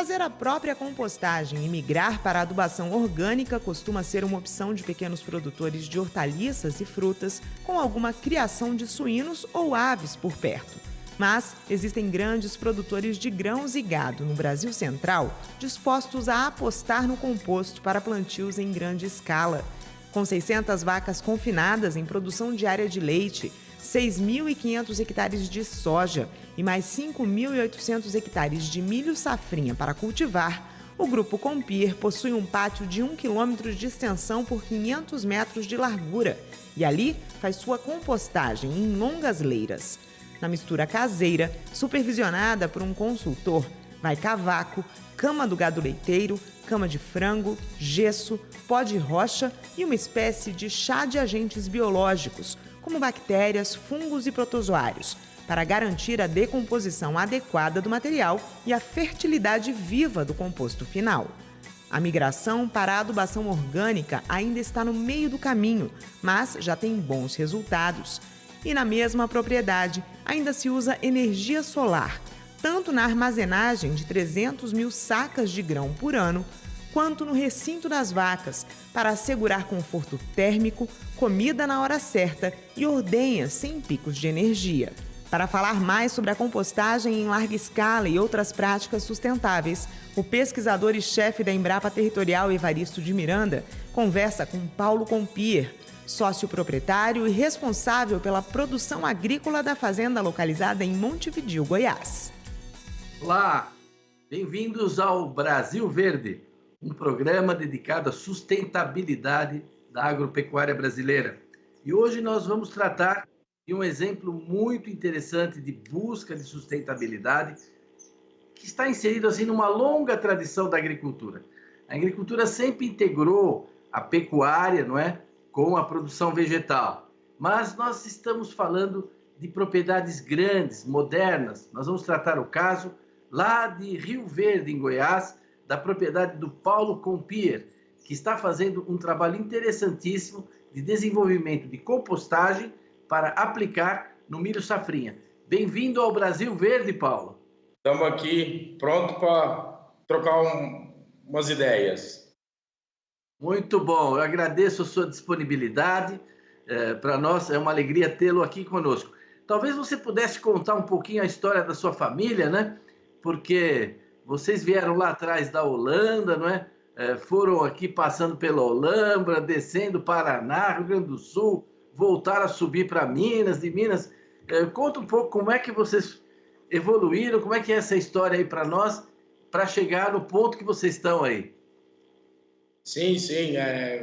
Fazer a própria compostagem e migrar para a adubação orgânica costuma ser uma opção de pequenos produtores de hortaliças e frutas com alguma criação de suínos ou aves por perto. Mas existem grandes produtores de grãos e gado no Brasil Central dispostos a apostar no composto para plantios em grande escala. Com 600 vacas confinadas em produção diária de leite, 6.500 hectares de soja e mais 5.800 hectares de milho safrinha para cultivar, o Grupo Compier possui um pátio de 1 quilômetro de extensão por 500 metros de largura e ali faz sua compostagem em longas leiras. Na mistura caseira, supervisionada por um consultor, vai cavaco, cama do gado leiteiro, cama de frango, gesso, pó de rocha e uma espécie de chá de agentes biológicos, como bactérias, fungos e protozoários, para garantir a decomposição adequada do material e a fertilidade viva do composto final. A migração para a adubação orgânica ainda está no meio do caminho, mas já tem bons resultados. E na mesma propriedade ainda se usa energia solar, tanto na armazenagem de 300 mil sacas de grão por ano, quanto no recinto das vacas, para assegurar conforto térmico, comida na hora certa e ordenha sem picos de energia. Para falar mais sobre a compostagem em larga escala e outras práticas sustentáveis, o pesquisador e chefe da Embrapa Territorial Evaristo de Miranda conversa com Paulo Compier, sócio proprietário e responsável pela produção agrícola da fazenda localizada em Montevidéu, Goiás. Olá, bem-vindos ao Brasil Verde, um programa dedicado à sustentabilidade da agropecuária brasileira. E hoje nós vamos tratar de um exemplo muito interessante de busca de sustentabilidade que está inserido assim numa longa tradição da agricultura. A agricultura sempre integrou a pecuária, não é, com a produção vegetal. Mas nós estamos falando de propriedades grandes, modernas. Nós vamos tratar o caso lá de Rio Verde, em Goiás, da propriedade do Paulo Compier, que está fazendo um trabalho interessantíssimo de desenvolvimento de compostagem para aplicar no milho safrinha. Bem-vindo ao Brasil Verde, Paulo. Estamos aqui pronto para trocar umas ideias. Muito bom, eu agradeço a sua disponibilidade. Para nós é uma alegria tê-lo aqui conosco. Talvez você pudesse contar um pouquinho a história da sua família, né? Porque vocês vieram lá atrás da Holanda, não é? Foram aqui passando pela Holambra, descendo Paraná, Rio Grande do Sul, voltaram a subir para Minas, de Minas. Conta um pouco como é que vocês evoluíram, como é que é essa história aí para nós, para chegar no ponto que vocês estão aí. Sim.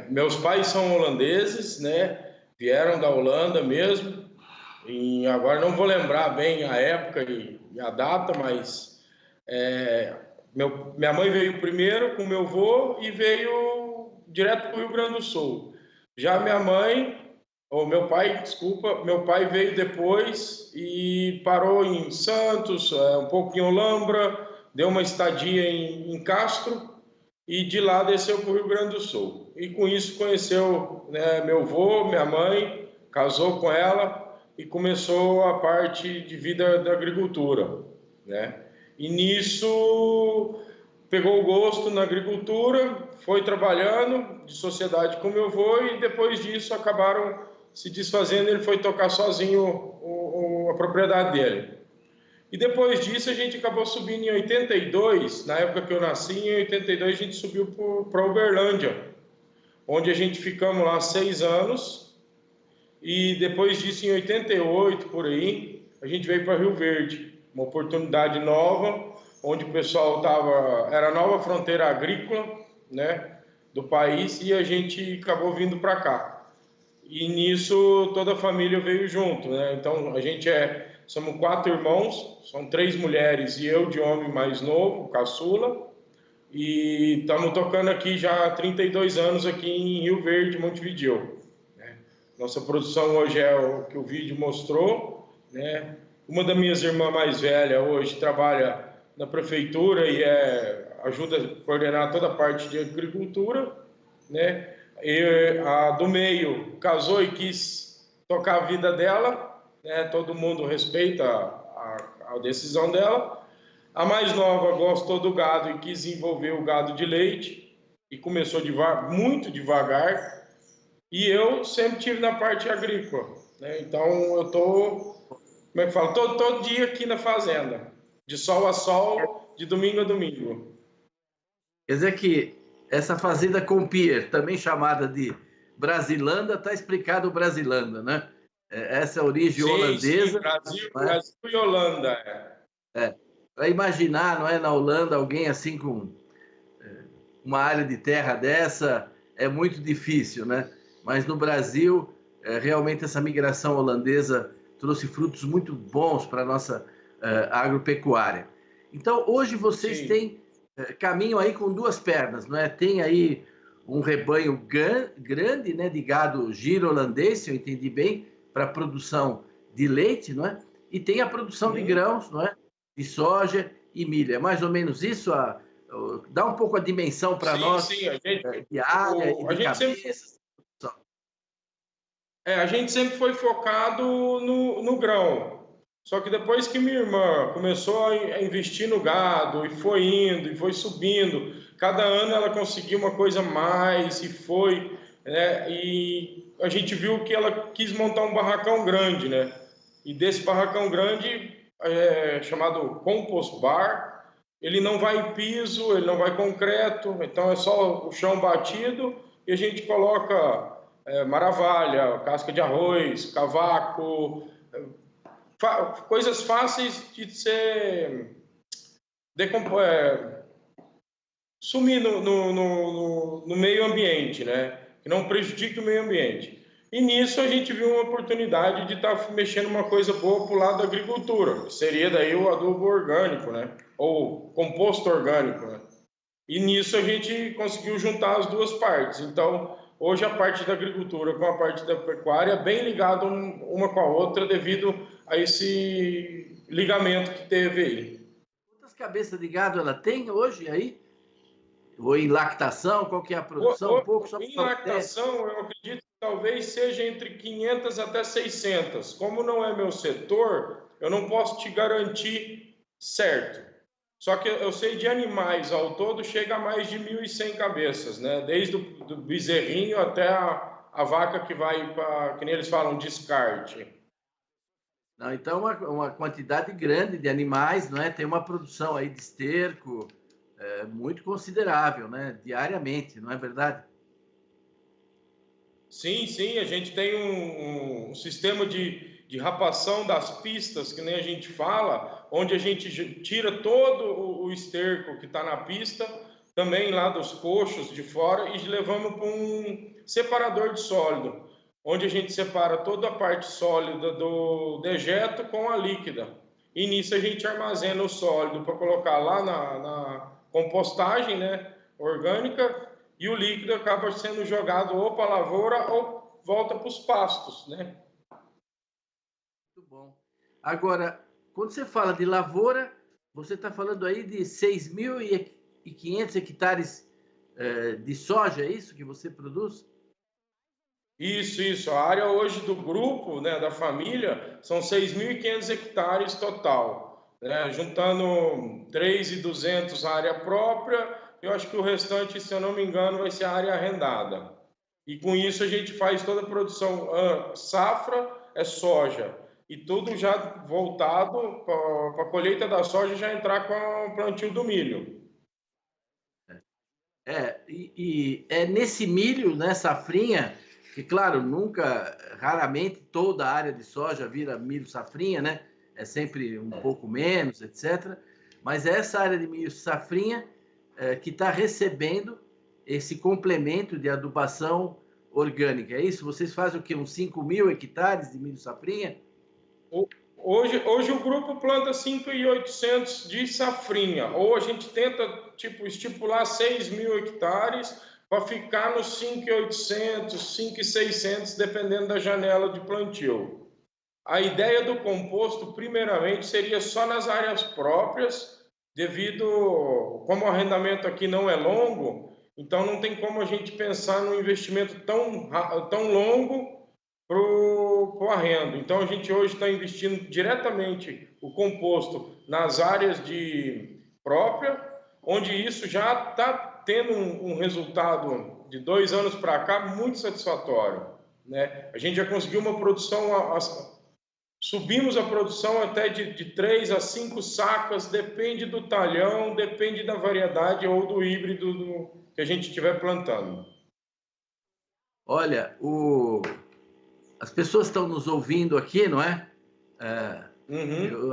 Meus pais são holandeses, né? Vieram da Holanda mesmo. E agora não vou lembrar bem a época e a data, mas minha mãe veio primeiro com meu avô e veio direto para o Rio Grande do Sul. Já meu pai veio depois e parou em Santos, um pouco em Olambra, deu uma estadia em Castro e de lá desceu para o Rio Grande do Sul. E com isso conheceu, né, meu avô, minha mãe, casou com ela e começou a parte de vida da agricultura, né? E nisso pegou o gosto na agricultura, foi trabalhando de sociedade com meu avô e depois disso acabaram se desfazendo, ele foi tocar sozinho a propriedade dele. E depois disso a gente acabou subindo em 82, na época que eu nasci, em 82 a gente subiu para Uberlândia, onde a gente ficamos lá 6 anos, e depois disso em 88, por aí, a gente veio para Rio Verde, uma oportunidade nova, onde o pessoal era a nova fronteira agrícola, né, do país, e a gente acabou vindo para cá. E nisso toda a família veio junto, né? Então a gente somos 4 irmãos, são 3 mulheres e eu de homem mais novo, caçula, e estamos tocando aqui já há 32 anos aqui em Rio Verde, Montevidéu, né? Nossa produção hoje é o que o vídeo mostrou, né? Uma das minhas irmãs mais velhas hoje trabalha na prefeitura e ajuda a coordenar toda a parte de agricultura, né? E a do meio casou e quis tocar a vida dela, né? Todo mundo respeita a decisão dela. A mais nova gostou do gado e quis desenvolver o gado de leite e começou muito devagar. E eu sempre tive na parte agrícola, né? Então eu tô, como é que fala? Todo dia aqui na fazenda, de sol a sol, de domingo a domingo. Quer dizer que essa fazenda Compier, também chamada de Brasilândia, está explicado o Brasilândia, né? Essa é a origem holandesa. Sim, Brasil, Não é? Brasil e Holanda. Para imaginar, não é, na Holanda, alguém assim com uma área de terra dessa é muito difícil, né? Mas no Brasil, realmente essa migração holandesa trouxe frutos muito bons para a nossa agropecuária. Então, hoje vocês têm caminho aí com duas pernas, não é? Tem aí um rebanho grande, né, de gado giro holandês, se eu entendi bem, para produção de leite, não é? E tem a produção de grãos, não é? De soja e milho. É mais ou menos isso? Dá um pouco a dimensão para nós Sim, a gente, de área e de cabeças. A gente sempre foi focado no grão. Só que depois que minha irmã começou a investir no gado, e foi indo, e foi subindo, cada ano ela conseguia uma coisa a mais, e foi, né? E a gente viu que ela quis montar um barracão grande, né? E desse barracão grande, chamado compost bar, ele não vai piso, ele não vai concreto, então é só o chão batido, e a gente coloca maravalha, casca de arroz, cavaco, coisas fáceis de ser sumir no meio ambiente, né? Que não prejudique o meio ambiente. E nisso a gente viu uma oportunidade de estar mexendo uma coisa boa para o lado da agricultura, que seria daí o adubo orgânico, né? Ou composto orgânico, né? E nisso a gente conseguiu juntar as duas partes. Então, hoje a parte da agricultura com a parte da pecuária é bem ligada uma com a outra devido a esse ligamento que teve aí. Quantas cabeças de gado ela tem hoje aí? Ou em lactação, qual que é a produção? Um pouco, só em lactação, eu acredito que talvez seja entre 500 até 600. Como não é meu setor, eu não posso te garantir certo. Só que eu sei de animais ao todo chega a mais de 1.100 cabeças, né? Desde o bezerrinho até a vaca que vai para, que nem eles falam, descarte. Não, então, uma quantidade grande de animais, não é? Tem uma produção aí de esterco muito considerável, né? Diariamente, não é verdade? Sim, a gente tem um sistema de rapação das pistas, que nem a gente fala, onde a gente tira todo o esterco que está na pista, também lá dos coxos de fora, e levamos para um separador de sólido, onde a gente separa toda a parte sólida do dejeto com a líquida. E nisso a gente armazena o sólido para colocar lá na compostagem, né, orgânica, e o líquido acaba sendo jogado ou para a lavoura ou volta para os pastos, né? Muito bom. Agora, quando você fala de lavoura, você está falando aí de 6.500 hectares de soja, é isso que você produz? Isso. A área hoje do grupo, né, da família, são 6.500 hectares total, né? Juntando 3.200 área própria, eu acho que o restante, se eu não me engano, vai ser a área arrendada. E com isso a gente faz toda a produção, safra é soja, e tudo já voltado para a colheita da soja já entrar com o plantio do milho. E é nesse milho, né, safrinha, que claro, raramente toda a área de soja vira milho safrinha, né? É sempre um pouco menos, etc. Mas é essa área de milho safrinha que está recebendo esse complemento de adubação orgânica. É isso? Vocês fazem o quê? Uns 5.000 hectares de milho safrinha? Hoje o grupo planta 5.800 de safrinha. Ou a gente tenta estipular 6.000 hectares para ficar nos 5.800, 5.600, dependendo da janela de plantio. A ideia do composto, primeiramente, seria só nas áreas próprias, como o arrendamento aqui não é longo, então não tem como a gente pensar num investimento tão longo para o arrendo. Então, a gente hoje está investindo diretamente o composto nas áreas de própria, onde isso já está tendo um resultado de 2 anos para cá muito satisfatório, né? A gente já conseguiu uma produção, subimos a produção até de 3 a 5 sacas, depende do talhão, depende da variedade ou do híbrido que a gente estiver plantando. Olha, as pessoas estão nos ouvindo aqui, não é?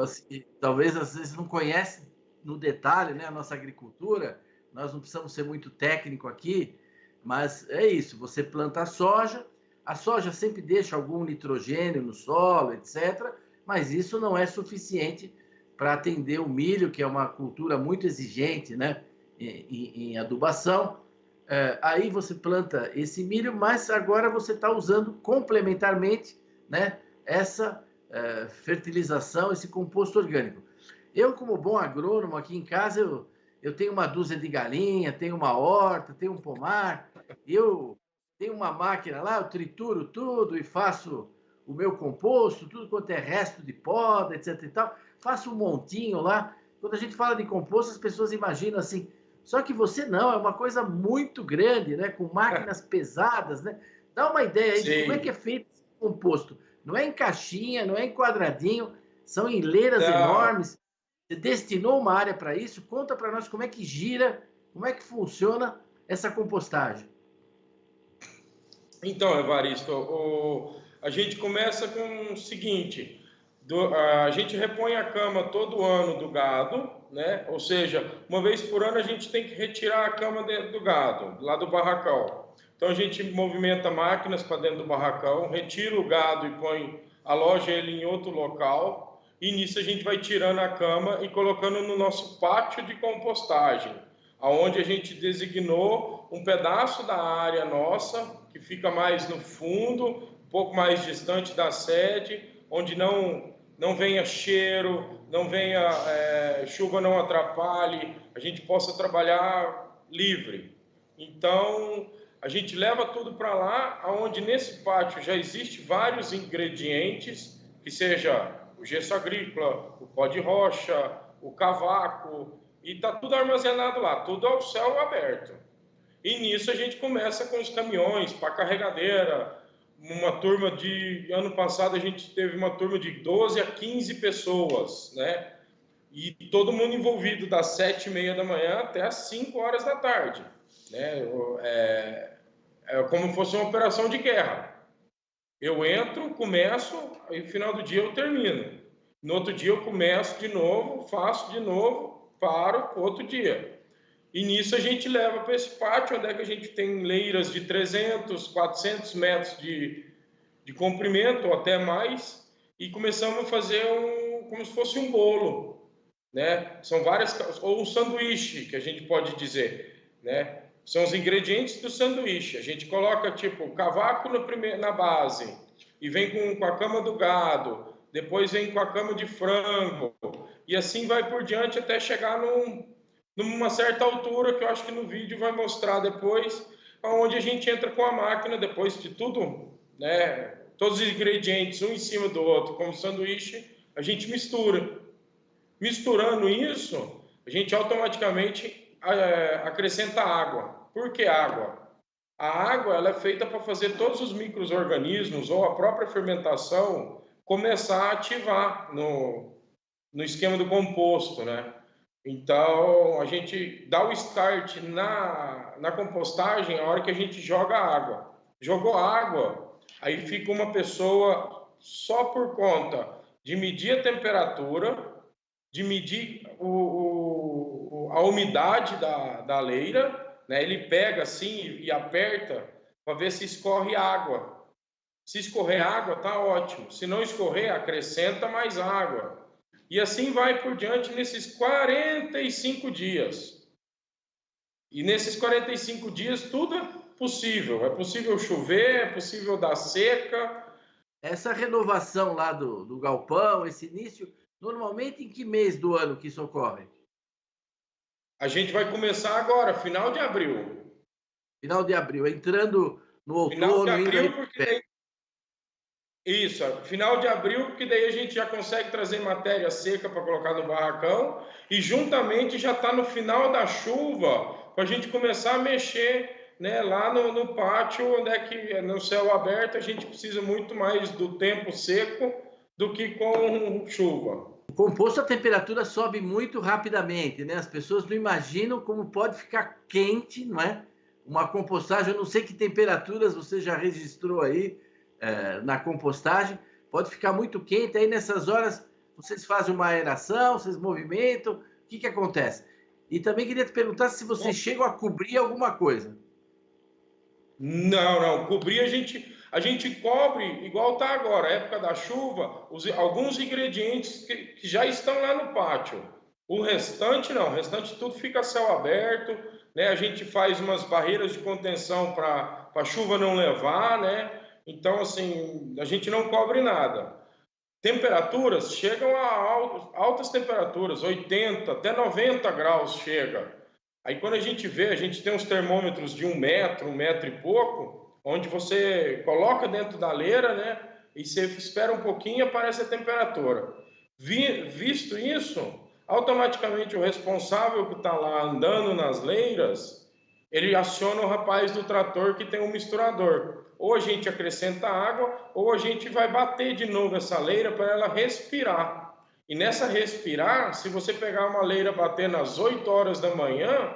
Assim, talvez às vezes não conhecem no detalhe, né, a nossa agricultura. Nós não precisamos ser muito técnico aqui, mas é isso, você planta a soja sempre deixa algum nitrogênio no solo, etc., mas isso não é suficiente para atender o milho, que é uma cultura muito exigente, né, em adubação. Aí você planta esse milho, mas agora você está usando complementarmente, né, essa fertilização, esse composto orgânico. Eu, como bom agrônomo aqui em casa, eu tenho uma dúzia de galinha, tenho uma horta, tenho um pomar, eu tenho uma máquina lá, eu trituro tudo e faço o meu composto, tudo quanto é resto de poda, etc e tal, faço um montinho lá. Quando a gente fala de composto, as pessoas imaginam assim, só que você não, é uma coisa muito grande, né, com máquinas pesadas, né? Dá uma ideia aí de como é que é feito esse composto. Não é em caixinha, não é em quadradinho, são em leiras enormes. Você destinou uma área para isso? Conta para nós como é que gira, como é que funciona essa compostagem. Então, Evaristo, a gente começa com o seguinte, a gente repõe a cama todo ano do gado, né? Ou seja, uma vez por ano a gente tem que retirar a cama do gado, lá do barracão. Então a gente movimenta máquinas para dentro do barracão, retira o gado e aloja ele em outro local. E nisso a gente vai tirando a cama e colocando no nosso pátio de compostagem, aonde a gente designou um pedaço da área nossa, que fica mais no fundo, um pouco mais distante da sede, onde não venha cheiro, não venha chuva, não atrapalhe, a gente possa trabalhar livre. Então, a gente leva tudo para lá, aonde nesse pátio já existe vários ingredientes, que seja o gesso agrícola, o pó de rocha, o cavaco, e está tudo armazenado lá, tudo ao céu aberto. E nisso a gente começa com os caminhões, para carregadeira. Ano passado a gente teve uma turma de 12 a 15 pessoas, né? E todo mundo envolvido das 7h30 da manhã até as 5 horas da tarde, né? É como se fosse uma operação de guerra. Eu entro, começo, e no final do dia eu termino. No outro dia eu começo de novo, faço de novo, paro, outro dia. E nisso a gente leva para esse pátio, onde é que a gente tem leiras de 300, 400 metros de comprimento, ou até mais, e começamos a fazer como se fosse um bolo, né? São várias, ou um sanduíche, que a gente pode dizer, né? São os ingredientes do sanduíche. A gente coloca, tipo, cavaco na base, e vem com a cama do gado, depois vem com a cama de frango, e assim vai por diante até chegar numa certa altura, que eu acho que no vídeo vai mostrar depois, onde a gente entra com a máquina, depois de tudo, né? Todos os ingredientes, um em cima do outro, como sanduíche, a gente mistura. Misturando isso, a gente automaticamente acrescenta água. Por que água? A água ela é feita para fazer todos os micro-organismos ou a própria fermentação começar a ativar no esquema do composto, né? Então, a gente dá o start na compostagem a hora que a gente joga água. Jogou água, aí fica uma pessoa só por conta de medir a temperatura, de medir a umidade da leira, né? Ele pega assim e aperta para ver se escorre água. Se escorrer água, tá ótimo. Se não escorrer, acrescenta mais água. E assim vai por diante nesses 45 dias. E nesses 45 dias tudo é possível. É possível chover, é possível dar seca. Essa renovação lá do galpão, esse início, normalmente em que mês do ano que isso ocorre? A gente vai começar agora, final de abril. Final de abril, entrando no outono. Final de abril, porque Isso, final de abril, porque daí a gente já consegue trazer matéria seca para colocar no barracão e juntamente já está no final da chuva para a gente começar a mexer, né, lá no pátio, onde é que no céu aberto a gente precisa muito mais do tempo seco do que com chuva. O composto, a temperatura sobe muito rapidamente, né? As pessoas não imaginam como pode ficar quente, não é? Uma compostagem, eu não sei que temperaturas você já registrou aí na compostagem, pode ficar muito quente, aí nessas horas vocês fazem uma aeração, vocês movimentam, o que acontece? E também queria te perguntar se vocês chegam a cobrir alguma coisa. Não, cobrir a gente cobre igual está agora, época da chuva, alguns ingredientes que já estão lá no pátio. O restante não, o restante tudo fica a céu aberto, né? A gente faz umas barreiras de contenção para a chuva não levar, né? Então, assim, a gente não cobre nada. Temperaturas chegam a altas temperaturas, 80 até 90 graus chega. Aí quando a gente vê, a gente tem uns termômetros de 1 metro e pouco, onde você coloca dentro da leira, né? E você espera um pouquinho e aparece a temperatura. Visto isso, automaticamente o responsável que está lá andando nas leiras, ele aciona o rapaz do trator que tem um misturador. Ou a gente acrescenta água, ou a gente vai bater de novo essa leira para ela respirar. E nessa respirar, se você pegar uma leira bater nas 8 horas da manhã,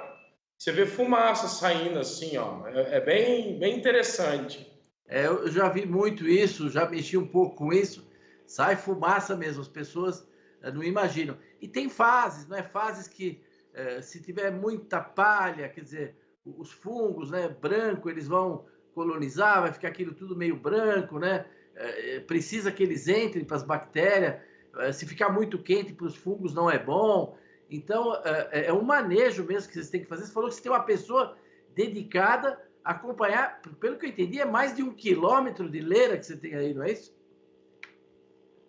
você vê fumaça saindo assim, ó. É bem interessante. Eu já vi muito isso, já mexi um pouco com isso. Sai fumaça mesmo, as pessoas não imaginam. E tem fases, não é? Fases que, se tiver muita palha, quer dizer, os fungos, né, branco, eles vão colonizar, vai ficar aquilo tudo meio branco, né? Precisa que eles entrem para as bactérias. Se ficar muito quente para os fungos não é bom. Então, é um manejo mesmo que vocês têm que fazer. Você falou que você tem uma pessoa dedicada a acompanhar, pelo que eu entendi, é mais de 1 quilômetro de leira que você tem aí, não é isso?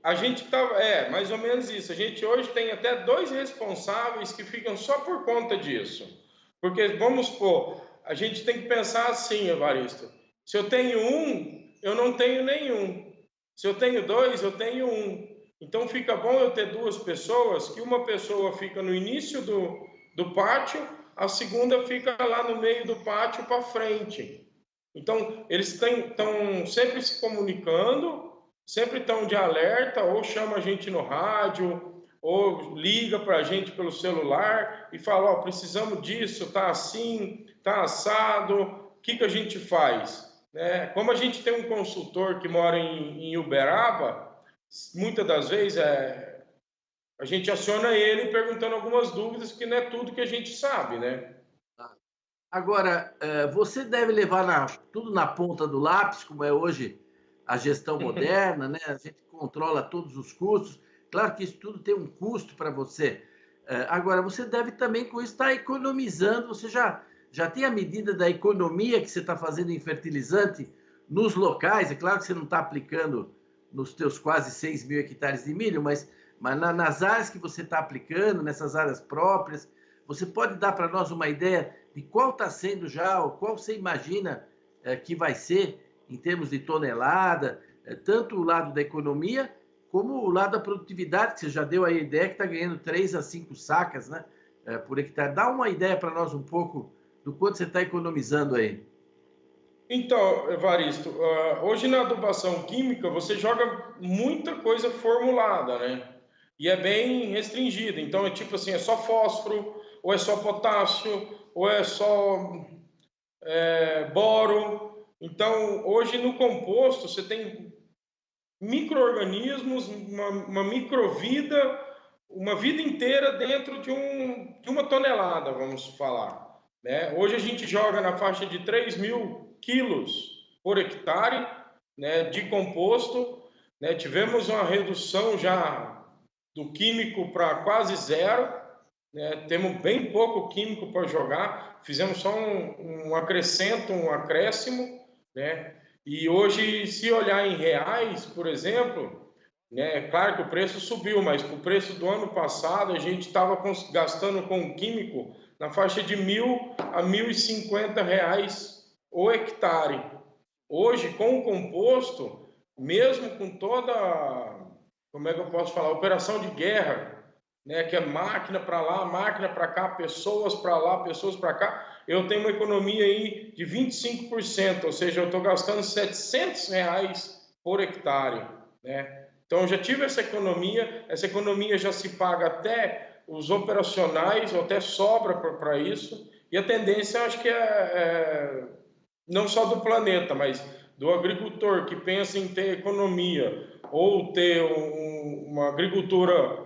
A gente tá, mais ou menos isso. A gente hoje tem até 2 responsáveis que ficam só por conta disso. Porque, vamos supor, a gente tem que pensar assim, Evaristo. Se eu tenho 1, eu não tenho nenhum. Se eu tenho 2, eu tenho 1. Então fica bom eu ter 2 pessoas, que uma pessoa fica no início do pátio, a segunda fica lá no meio do pátio para frente. Então eles estão sempre se comunicando, sempre estão de alerta, ou chama a gente no rádio, ou liga para a gente pelo celular e fala, ó, precisamos disso, tá assim, tá assado, o que a gente faz? Né? Como a gente tem um consultor que mora em Uberaba, muitas das vezes a gente aciona ele perguntando algumas dúvidas, que não é tudo que a gente sabe, né? Agora, você deve levar tudo na ponta do lápis, como é hoje a gestão moderna, né? A gente controla todos os custos. Claro que isso tudo tem um custo para você. Agora, você deve também, com isso, estar economizando. Você já tem a medida da economia que você está fazendo em fertilizante nos locais? É claro que você não está aplicando nos teus quase 6 mil hectares de milho, mas nas áreas que você está aplicando, nessas áreas próprias, você pode dar para nós uma ideia de qual está sendo já, ou qual você imagina que vai ser em termos de tonelada, tanto o lado da economia, como o lado da produtividade, que você já deu aí a ideia que está ganhando 3 a 5 sacas, né, por hectare. Dá uma ideia para nós um pouco do quanto você está economizando aí. Então, Evaristo, hoje na adubação química você joga muita coisa formulada, né? E é bem restringida. Então é tipo assim, é só fósforo, ou é só potássio, ou é só boro. Então, hoje no composto você tem micro-organismos, uma microvida, uma vida inteira dentro de uma tonelada, vamos falar. Né? Hoje a gente joga na faixa de 3.000 quilos por hectare, né, de composto. Né? Tivemos uma redução já do químico para quase zero. Né? Temos bem pouco químico para jogar. Fizemos só um acréscimo. Né? E hoje, se olhar em reais, por exemplo, né, claro que o preço subiu, mas o preço do ano passado a gente estava gastando com químico na faixa de R$ 1.000 a R$ 1.050 o hectare. Hoje, com o composto, mesmo com toda, como é que eu posso falar, operação de guerra, né, que é máquina para lá, máquina para cá, pessoas para lá, pessoas para cá, eu tenho uma economia aí de 25%, ou seja, eu estou gastando R$ 700 por hectare, né? Então, eu já tive essa economia já se paga até os operacionais, ou até sobra para isso, e a tendência, eu acho que não só do planeta, mas do agricultor que pensa em ter economia ou ter uma agricultura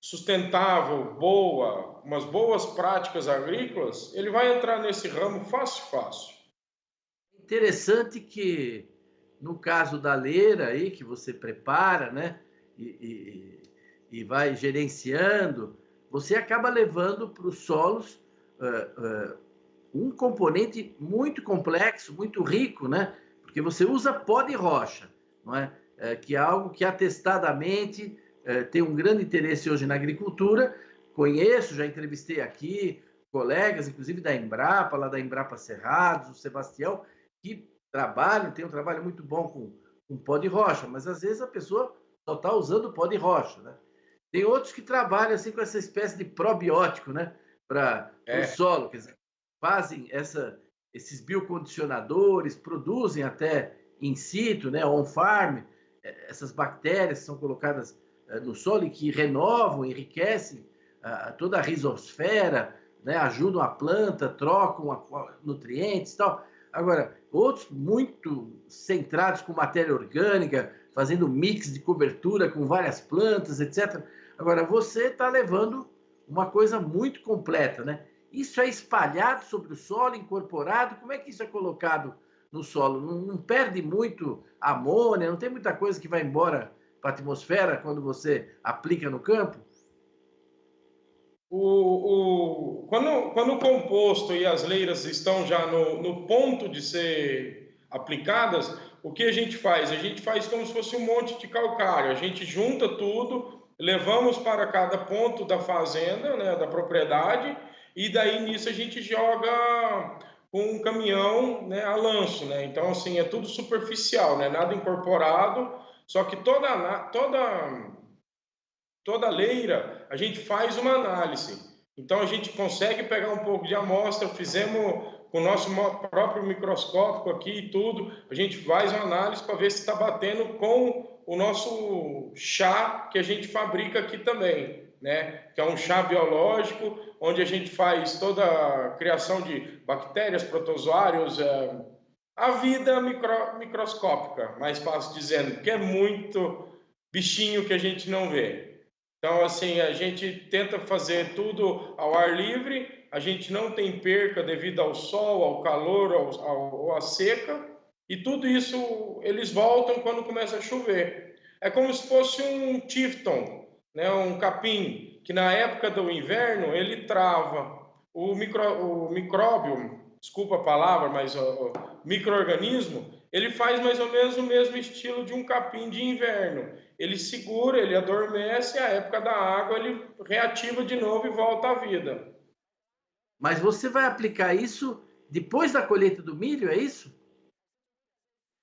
sustentável, boa, umas boas práticas agrícolas, ele vai entrar nesse ramo fácil, fácil. Interessante que, no caso da leira aí, que você prepara, né, e vai gerenciando, você acaba levando para os solos um componente muito complexo, muito rico, né? Porque você usa pó de rocha, não é? Que é algo que atestadamente tem um grande interesse hoje na agricultura. Conheço, já entrevistei aqui colegas, inclusive da Embrapa, lá da Embrapa Cerrados, o Sebastião, que tem um trabalho muito bom com pó de rocha, mas às vezes a pessoa só está usando pó de rocha, né? Tem outros que trabalham assim com essa espécie de probiótico, né? Para o solo, quer dizer, fazem esses biocondicionadores, produzem até in situ, né, on-farm, essas bactérias que são colocadas no solo e que renovam, enriquecem toda a rizosfera, né, ajudam a planta, trocam nutrientes e tal. Agora, outros muito centrados com matéria orgânica, fazendo mix de cobertura com várias plantas, etc. Agora, você está levando uma coisa muito completa, né? Isso é espalhado sobre o solo, incorporado? Como é que isso é colocado no solo? Não perde muito amônia? Não tem muita coisa que vai embora para a atmosfera quando você aplica no campo? Quando o composto e as leiras estão já no ponto de ser aplicadas, o que a gente faz? A gente faz como se fosse um monte de calcário. A gente junta tudo, levamos para cada ponto da fazenda, né, da propriedade, e daí nisso a gente joga com um caminhão, né, a lanço, né? Então, assim, é tudo superficial, né? Nada incorporado, só que toda leira a gente faz uma análise. Então, a gente consegue pegar um pouco de amostra, fizemos com o nosso próprio microscópio aqui e tudo, a gente faz uma análise para ver se está batendo com o nosso chá que a gente fabrica aqui também, né? Que é um chá biológico, onde a gente faz toda a criação de bactérias, protozoários, a vida microscópica, mais fácil dizendo, que é muito bichinho que a gente não vê. Então, assim, a gente tenta fazer tudo ao ar livre, a gente não tem perca devido ao sol, ao calor, à seca, e tudo isso eles voltam quando começa a chover. É como se fosse um tifton, né, um capim, que na época do inverno ele trava. O micróbio, desculpa a palavra, mas o micro-organismo, ele faz mais ou menos o mesmo estilo de um capim de inverno. Ele segura, ele adormece, a época da água ele reativa de novo e volta à vida. Mas você vai aplicar isso depois da colheita do milho, é isso?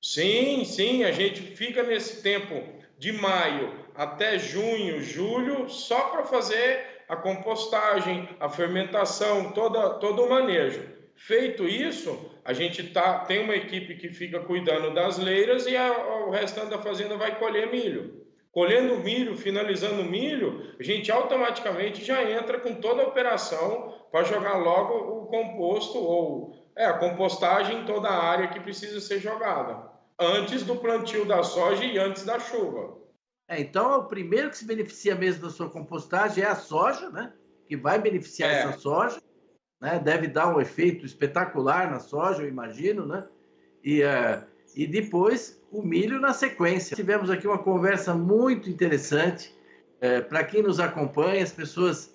Sim, sim, a gente fica nesse tempo de maio até junho, julho, só para fazer a compostagem, a fermentação, todo o manejo. Feito isso, a gente tem uma equipe que fica cuidando das leiras e o restante da fazenda vai colher milho. Colhendo milho, finalizando o milho, a gente automaticamente já entra com toda a operação para jogar logo o composto ou a compostagem em toda a área que precisa ser jogada, antes do plantio da soja e antes da chuva. Então, o primeiro que se beneficia mesmo da sua compostagem é a soja, né? Que vai beneficiar essa soja, né? Deve dar um efeito espetacular na soja, eu imagino, né? E depois o milho na sequência. Tivemos aqui uma conversa muito interessante. Para quem nos acompanha, as pessoas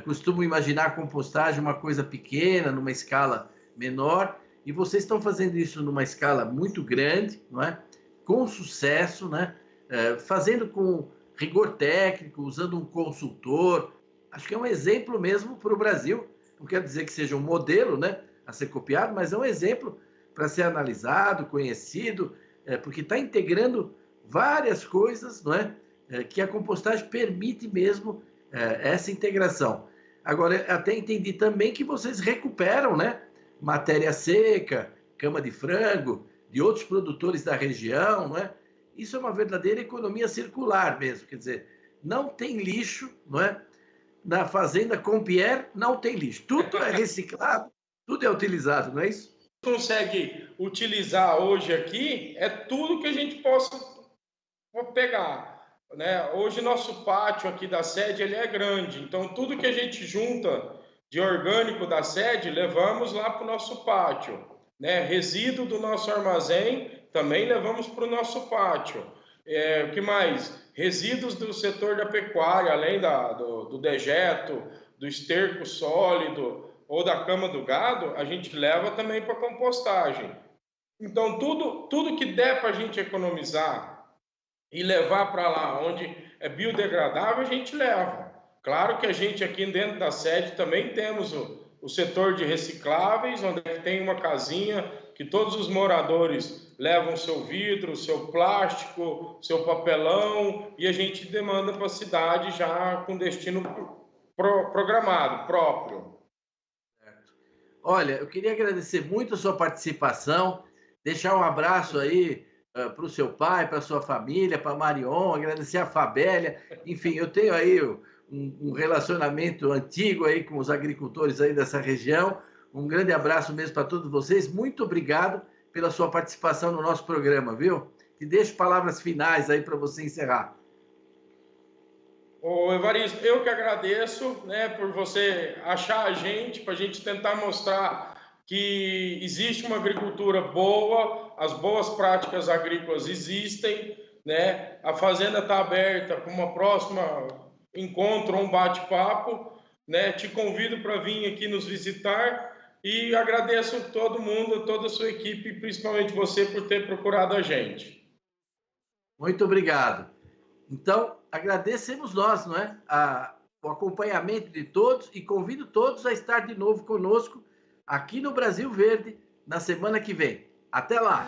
costumam imaginar a compostagem uma coisa pequena, numa escala menor, e vocês estão fazendo isso numa escala muito grande, não é? Com sucesso, né? Fazendo com rigor técnico, usando um consultor. Acho que é um exemplo mesmo para o Brasil. Não quero dizer que seja um modelo, né, a ser copiado, mas é um exemplo para ser analisado, conhecido, porque está integrando várias coisas, não é? Que a compostagem permite mesmo essa integração. Agora, até entendi também que vocês recuperam, né? Matéria seca, cama de frango, de outros produtores da região, não é? Isso é uma verdadeira economia circular mesmo, quer dizer, não tem lixo, não é? Na fazenda Compierre não tem lixo, tudo é reciclado, tudo é utilizado, não é isso? Consegue utilizar hoje aqui é tudo que a gente possa pegar, né? Hoje nosso pátio aqui da sede ele é grande, então tudo que a gente junta de orgânico da sede levamos lá para o nosso pátio, né? Resíduo do nosso armazém também levamos para o nosso pátio. O que mais? Resíduos do setor da pecuária, além do dejeto, do esterco sólido ou da cama do gado, a gente leva também para compostagem. Então, tudo que der para a gente economizar e levar para lá onde é biodegradável, a gente leva. Claro que a gente aqui dentro da sede também temos o setor de recicláveis, onde tem uma casinha que todos os moradores levam seu vidro, seu plástico, seu papelão, e a gente demanda para a cidade já com destino programado, próprio. Olha, eu queria agradecer muito a sua participação, deixar um abraço aí para o seu pai, para a sua família, para a Marion, agradecer a Fabélia, enfim, eu tenho aí um relacionamento antigo aí com os agricultores aí dessa região. Um grande abraço mesmo para todos vocês, muito obrigado pela sua participação no nosso programa, viu? E deixo palavras finais aí para você encerrar. Ô Evaristo, eu que agradeço, né, por você achar a gente, para a gente tentar mostrar que existe uma agricultura boa, as boas práticas agrícolas existem, né? A fazenda está aberta para uma próxima encontro, um bate-papo, né? Te convido para vir aqui nos visitar e agradeço todo mundo, toda a sua equipe, principalmente você por ter procurado a gente. Muito obrigado. Então, agradecemos nós, não é? O acompanhamento de todos e convido todos a estar de novo conosco aqui no Brasil Verde na semana que vem. Até lá!